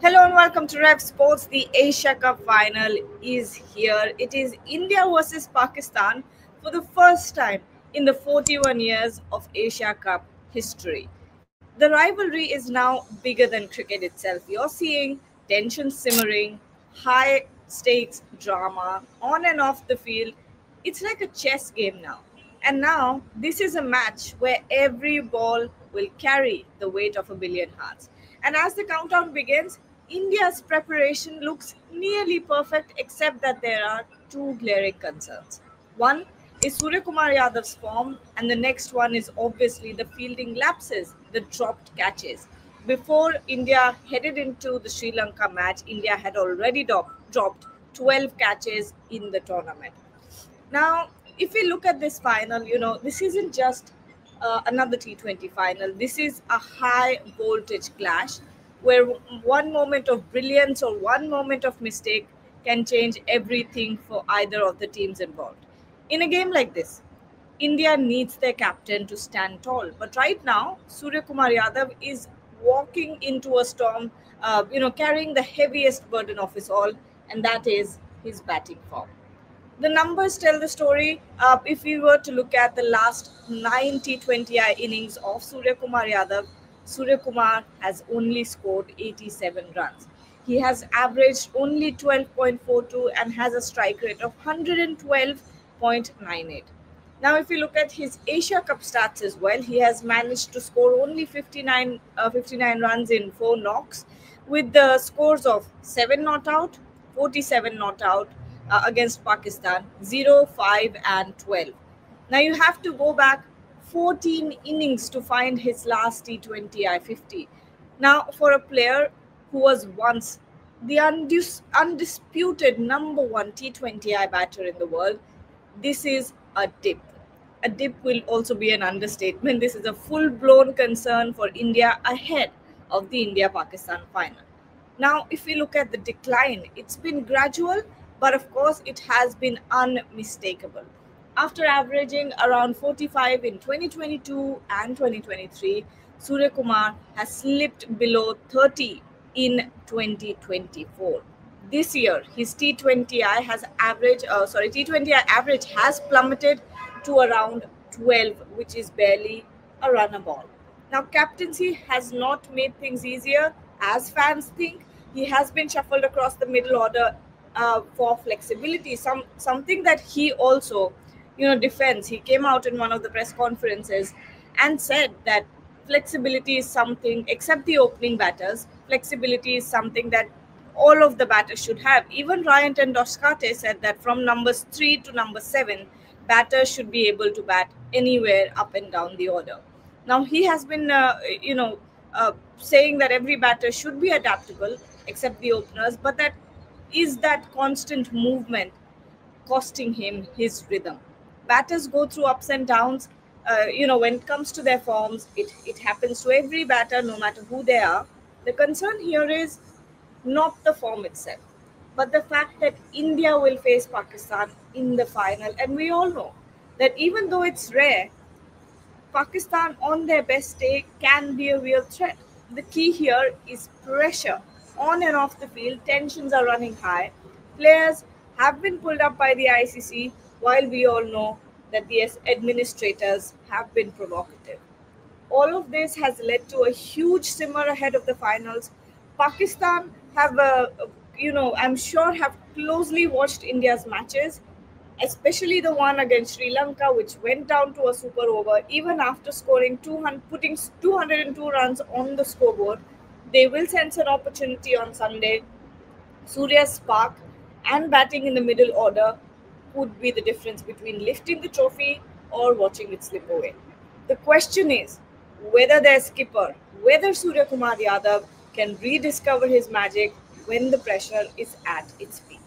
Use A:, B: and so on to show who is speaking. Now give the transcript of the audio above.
A: Hello and welcome to Rev Sports. The Asia Cup final is here. It is India versus Pakistan for the first time in the 41 years of Asia Cup history. The rivalry is now bigger than cricket itself. You're seeing tension simmering, high stakes drama on and off the field. It's like a chess game now. And now, this is a match where every ball will carry the weight of a billion hearts. And as the countdown begins, India's preparation looks nearly perfect, except that there are two glaring concerns. One is Surya Kumar Yadav's form, and the next one is obviously the fielding lapses, the dropped catches. Before India headed into the Sri Lanka match, India had already dropped 12 catches in the tournament. Now, if we look at this final, this isn't just another T20 final. This is a high voltage clash where one moment of brilliance or one moment of mistake can change everything for either of the teams involved. In a game like this, India needs their captain to stand tall. But right now, Surya Kumar Yadav is walking into a storm, carrying the heaviest burden of his all, and that is his batting form. The numbers tell the story. If we were to look at the last 90-20 innings of Surya Kumar Yadav, Surya Kumar has only scored 87 runs. He has averaged only 12.42 and has a strike rate of 112.98. Now, if you look at his Asia Cup stats as well, he has managed to score only 59 runs in 4 knocks, with the scores of 7 not out, 47 not out against Pakistan, 0, 5, and 12. Now, you have to go back 14 innings to find his last T20 I-50. Now, for a player who was once the undisputed number one T20I batter in the world, this is a dip. A dip will also be an understatement. This is a full-blown concern for India ahead of the India-Pakistan final. Now, if we look at the decline, it's been gradual, but of course, it has been unmistakable. After averaging around 45 in 2022 and 2023, Surya Kumar has slipped below 30 in 2024. This year, his T20I average has plummeted to around 12, which is barely a runner ball. Now, captaincy has not made things easier, as fans think. He has been shuffled across the middle order for flexibility, something that he also, defends. He came out in one of the press conferences and said that flexibility is something, except the opening batters, flexibility is something that all of the batters should have. Even Ryan Ten-Doschate said that from numbers 3 to number 7, batters should be able to bat anywhere up and down the order. Now, he has been, saying that every batter should be adaptable except the openers, but that constant movement costing him his rhythm. Batters go through ups and downs. When it comes to their forms, it happens to every batter, no matter who they are. The concern here is not the form itself, but the fact that India will face Pakistan in the final. And we all know that even though it's rare, Pakistan on their best day can be a real threat. The key here is pressure on and off the field. Tensions are running high. Players have been pulled up by the ICC, while we all know that the administrators have been provocative. All of this has led to a huge simmer ahead of the finals. Pakistan have, I'm sure, have closely watched India's matches, especially the one against Sri Lanka, which went down to a super over. Even after putting 202 runs on the scoreboard, they will sense an opportunity on Sunday. Surya's spark and batting in the middle order would be the difference between lifting the trophy or watching it slip away. The question is whether their skipper, whether Surya Kumar Yadav can rediscover his magic when the pressure is at its peak.